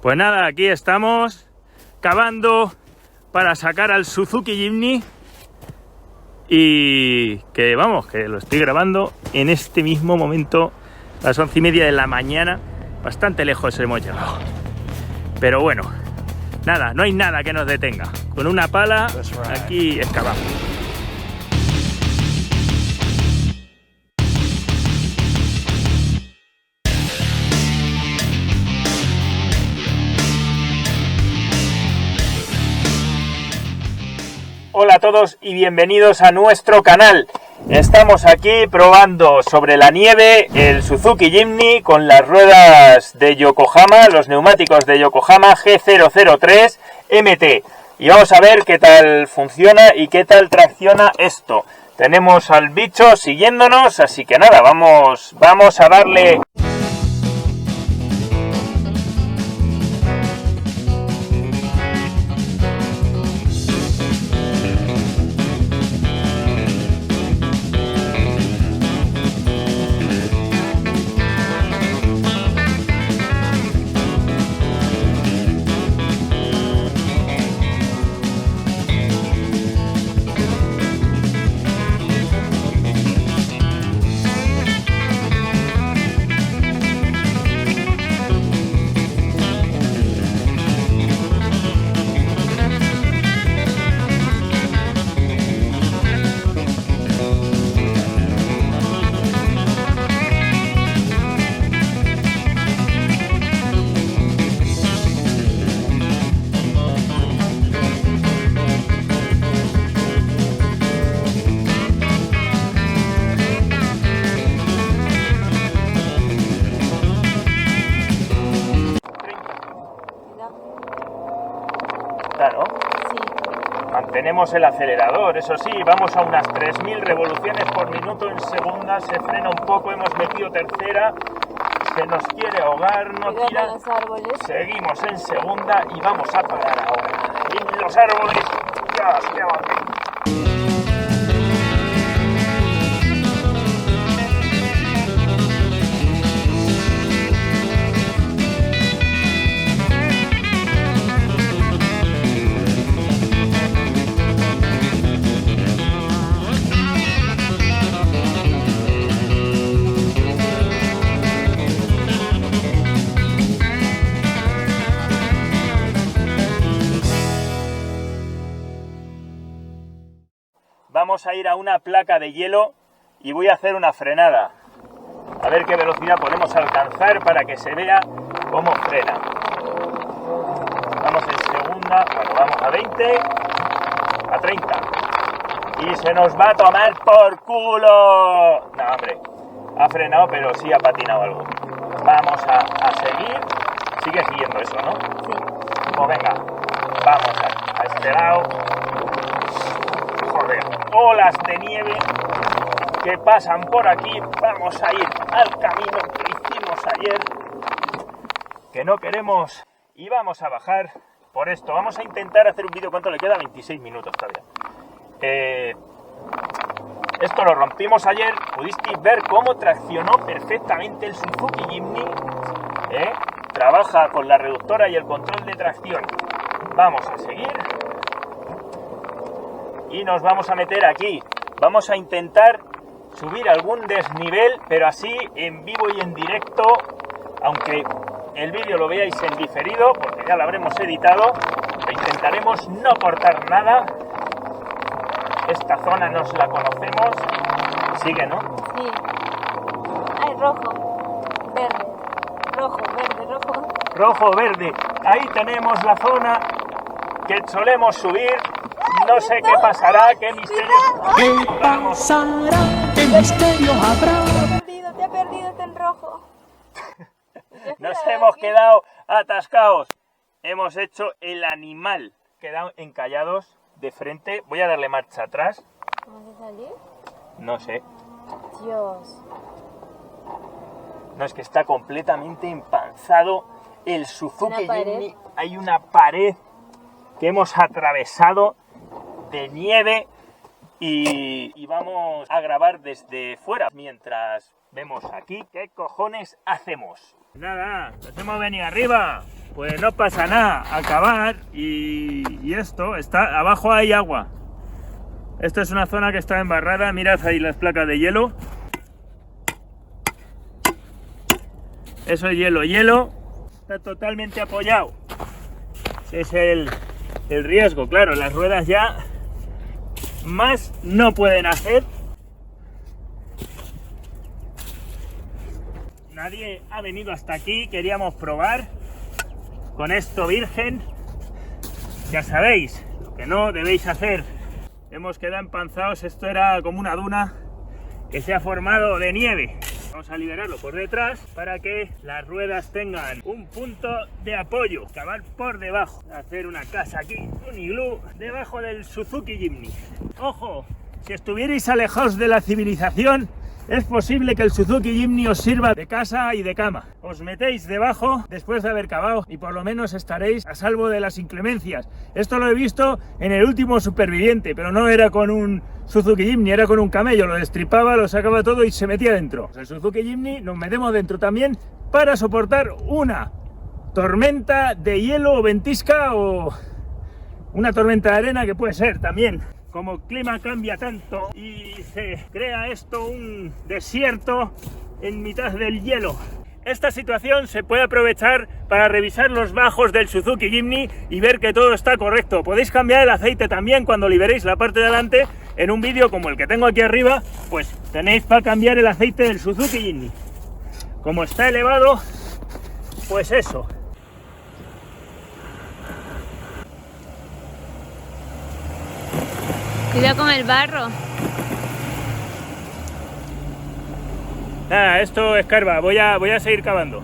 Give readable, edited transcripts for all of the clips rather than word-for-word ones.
Pues nada, aquí estamos cavando para sacar al Suzuki Jimny y que vamos, que lo estoy grabando en este mismo momento, a las 11:30 de la mañana. Bastante lejos hemos llegado, pero bueno, nada, no hay nada que nos detenga. Con una pala aquí excavamos. Hola a todos y bienvenidos a nuestro canal. Estamos aquí probando sobre la nieve el Suzuki Jimny con las ruedas de Yokohama, los neumáticos de Yokohama G003 MT. Y vamos a ver qué tal funciona y qué tal tracciona esto. Tenemos al bicho siguiéndonos, así que nada, vamos a darle... Claro. Sí. Mantenemos el acelerador, eso sí, vamos a unas 3000 revoluciones por minuto en segunda, se frena un poco, hemos metido tercera, se nos quiere ahogar, no tira. Los árboles. Seguimos en segunda y vamos a parar ahora. Y los árboles, Dios, qué bonito. Vamos a ir a una placa de hielo y voy a hacer una frenada. A ver qué velocidad podemos alcanzar para que se vea cómo frena. Vamos en segunda, bueno, vamos a 20, a 30. Y se nos va a tomar por culo. No, hombre, ha frenado, pero sí ha patinado algo. Vamos a seguir. Sigue siguiendo eso, ¿no? Sí. Pues venga, vamos a este lado. Olas de nieve que pasan por aquí. Vamos a ir al camino que hicimos ayer, que no queremos, y vamos a bajar por esto. Vamos a intentar hacer un vídeo. ¿Cuánto le queda? 26 minutos todavía. Esto lo rompimos ayer. Pudisteis ver cómo traccionó perfectamente el Suzuki Jimny. Trabaja con la reductora y el control de tracción. Vamos a seguir y nos vamos a meter aquí. Vamos a intentar subir algún desnivel, pero así en vivo y en directo, aunque el vídeo lo veáis en diferido, porque ya lo habremos editado. Intentaremos no cortar nada. Esta zona nos la conocemos. Sigue, ¿no? Sí. Hay rojo, verde, rojo, verde, rojo. Rojo, verde. Ahí tenemos la zona que solemos subir. No sé qué pasará, qué misterio. ¿Qué pasará? ¿Qué misterio habrá? Te ha perdido, está en rojo. Nos hemos quedado atascados. Hemos hecho el animal. Quedado encallados de frente. Voy a darle marcha atrás. ¿Vamos a salir? No sé. Dios. No, es que está completamente empanzado el Suzuki Jimny. Hay una pared que hemos atravesado de nieve y vamos a grabar desde fuera mientras vemos aquí qué cojones hacemos. Nada, nos hemos venido arriba. pues no pasa nada, acabar y esto, está abajo hay agua. Esta es una zona que está embarrada, mirad ahí las placas de hielo. Eso es hielo, está totalmente apoyado. Ese es el riesgo, claro, las ruedas ya más no pueden hacer. Nadie ha venido hasta aquí, queríamos probar con esto virgen. Ya sabéis, lo que no debéis hacer. Hemos quedado empanzados, esto era como una duna que se ha formado de nieve. Vamos a liberarlo por detrás para que las ruedas tengan un punto de apoyo. Cavar por debajo, hacer una casa aquí, un iglú debajo del Suzuki Jimny. Ojo, si estuvierais alejados de la civilización, es posible que el Suzuki Jimny os sirva de casa y de cama. Os metéis debajo después de haber cavado y por lo menos estaréis a salvo de las inclemencias. Esto lo he visto en el último superviviente, pero no era con un Suzuki Jimny, era con un camello. Lo destripaba, lo sacaba todo y se metía dentro. El Suzuki Jimny nos metemos dentro también para soportar una tormenta de hielo o ventisca o una tormenta de arena que puede ser también. Como el clima cambia tanto y se crea esto un desierto en mitad del hielo. Esta situación se puede aprovechar para revisar los bajos del Suzuki Jimny y ver que todo está correcto. Podéis cambiar el aceite también cuando liberéis la parte de delante. En un vídeo como el que tengo aquí arriba, pues tenéis para cambiar el aceite del Suzuki Jimny. Como está elevado, pues eso. Cuidado con el barro. Nada, esto escarba, voy a seguir cavando.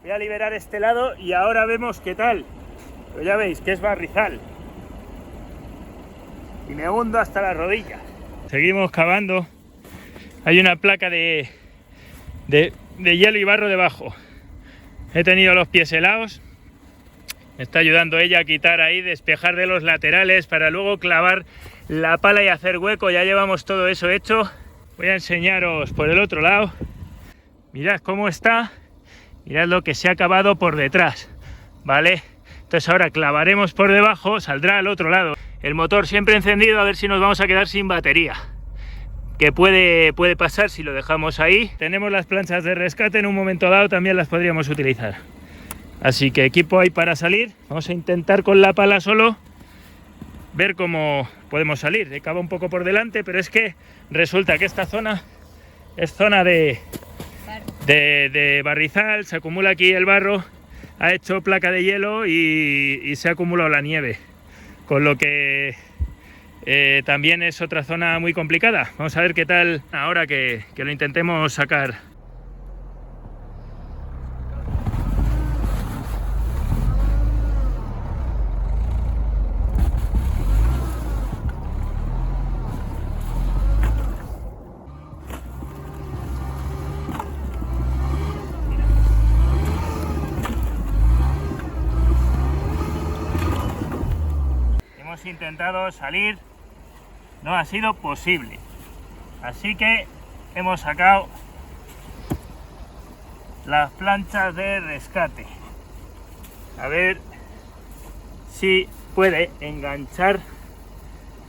Voy a liberar este lado y ahora vemos qué tal. Pero ya veis que es barrizal. Y me hundo hasta las rodillas. Seguimos cavando. Hay una placa de hielo y barro debajo. He tenido los pies helados. Me está ayudando ella a quitar ahí, despejar de los laterales para luego clavar la pala y hacer hueco. Ya llevamos todo eso hecho. Voy a enseñaros por el otro lado. Mirad cómo está. Mirad lo que se ha acabado por detrás, ¿vale? Entonces ahora clavaremos por debajo, saldrá al otro lado. El motor siempre encendido, a ver si nos vamos a quedar sin batería. Que puede pasar si lo dejamos ahí. Tenemos las planchas de rescate, en un momento dado también las podríamos utilizar. Así que equipo hay para salir. Vamos a intentar con la pala solo ver cómo podemos salir. He cavado un poco por delante, pero es que resulta que esta zona es zona de barrizal. Se acumula aquí el barro, ha hecho placa de hielo y se ha acumulado la nieve, con lo que también es otra zona muy complicada. Vamos a ver qué tal ahora que lo intentemos sacar. Hemos intentado salir, no ha sido posible, así que hemos sacado las planchas de rescate, a ver si puede enganchar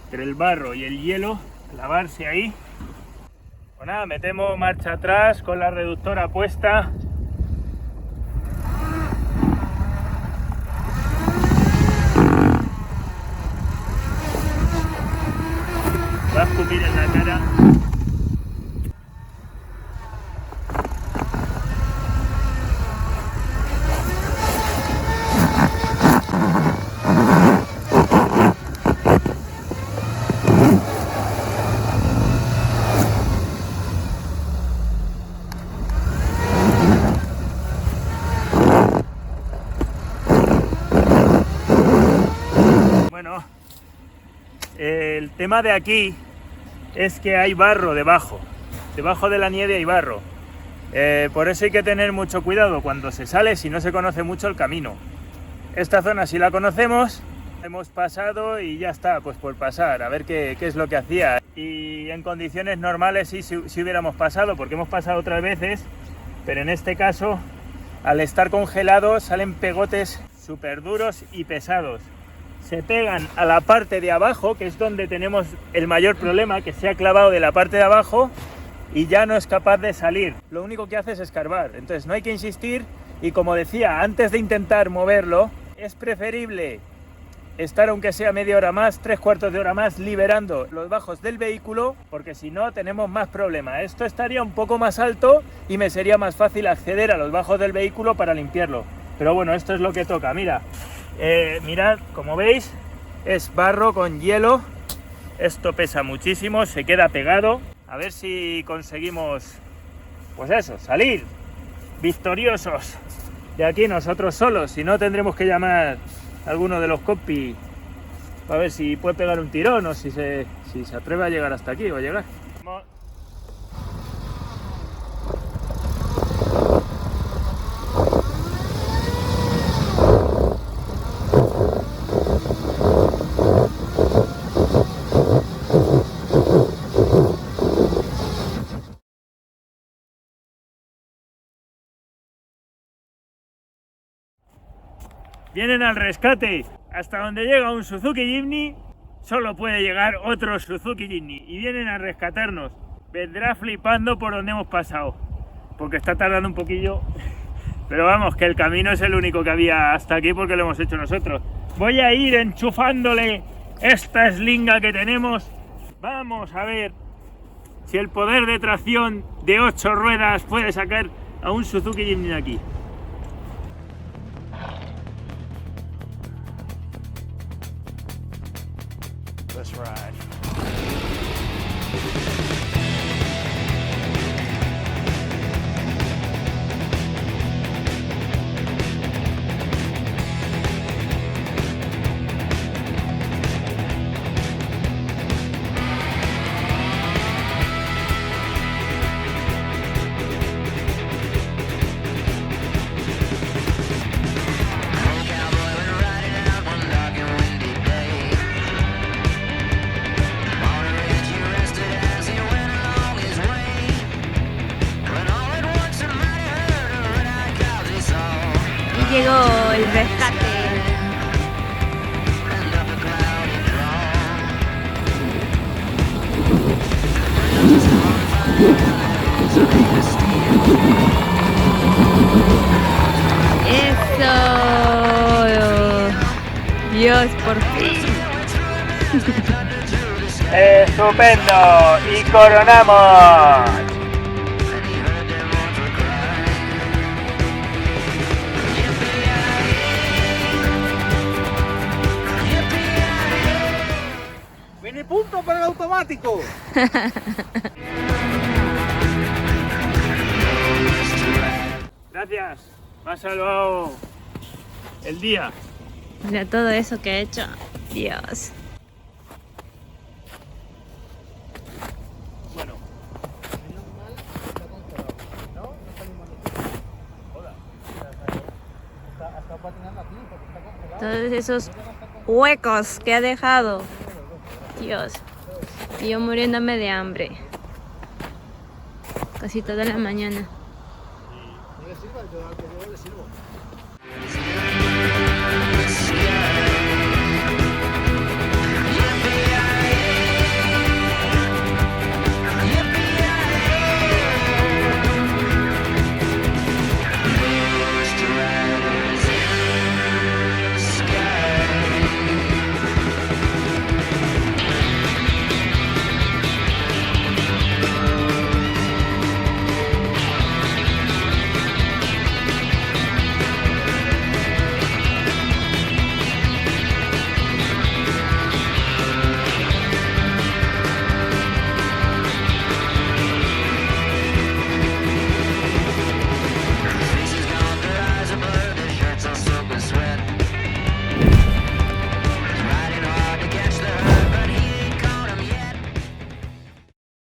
entre el barro y el hielo, clavarse ahí. Pues nada, metemos marcha atrás con la reductora puesta. Va a escupir en la cara. Bueno, el tema de aquí es que hay barro debajo de la nieve hay barro, por eso hay que tener mucho cuidado cuando se sale si no se conoce mucho el camino. Esta zona sí la conocemos, hemos pasado y ya está, pues por pasar, a ver qué es lo que hacía. Y en condiciones normales sí hubiéramos pasado, porque hemos pasado otras veces, pero en este caso al estar congelado salen pegotes súper duros y pesados. Se pegan a la parte de abajo, que es donde tenemos el mayor problema, que se ha clavado de la parte de abajo y ya no es capaz de salir. Lo único que hace es escarbar, entonces no hay que insistir y, como decía, antes de intentar moverlo, es preferible estar aunque sea media hora más, 3/4 de hora más, liberando los bajos del vehículo, porque si no tenemos más problemas. Esto estaría un poco más alto y me sería más fácil acceder a los bajos del vehículo para limpiarlo. Pero bueno, esto es lo que toca. Mira, mirad, como veis, es barro con hielo. Esto pesa muchísimo, se queda pegado. A ver si conseguimos, pues eso, salir victoriosos de aquí nosotros solos. Si no, tendremos que llamar a alguno de los compis a ver si puede pegar un tirón o si se atreve a llegar hasta aquí o a llegar. Vienen al rescate. Hasta donde llega un Suzuki Jimny, solo puede llegar otro Suzuki Jimny. Y vienen a rescatarnos. Vendrá flipando por donde hemos pasado, porque está tardando un poquillo. Pero vamos, que el camino es el único que había hasta aquí porque lo hemos hecho nosotros. Voy a ir enchufándole esta eslinga que tenemos. Vamos a ver si el poder de tracción de 8 ruedas puede sacar a un Suzuki Jimny de aquí. Let's ride. Llegó el rescate. Eso. Dios, por fin. ¡Estupendo! ¡Y coronamos! ¡Viene punto para el automático! Gracias, me ha salvado el día. Mira todo eso que he hecho. Dios. Bueno, Todos esos huecos que ha dejado. Dios. Y yo muriéndome de hambre. Casi toda la mañana. ¿No le sirve?